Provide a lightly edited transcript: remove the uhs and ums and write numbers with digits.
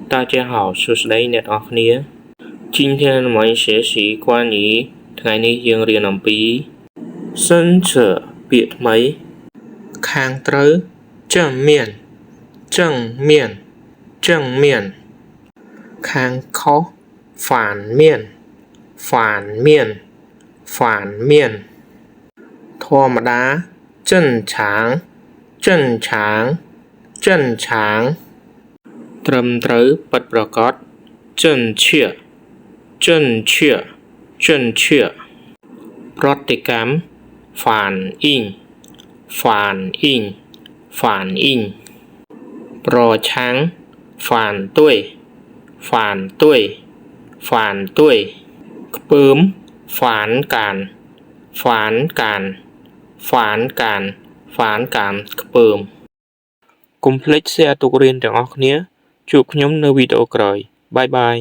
大家好，是谁net of near？今天我们学习关于ថ្ងៃនេះយើងរៀនអំពីសិនឈើពាក្យថ្មីខាងត្រូវ正面正面正面ខាងខុស反面反面反面ធម្មតា正常正常正常ត្រឹមត្រូវពិតប្រាកដ正确正确正确ប្រតិកម្ម反应反应反应ប្រឆាំង反对反对反对ខ្ពើម反感反感反感反感ខ្ពើមកុំភ្លេច share ទុករៀនទាំងអស់គ្នាជួបខ្ញុំនៅវីដេអូក្រោយបាយបាយ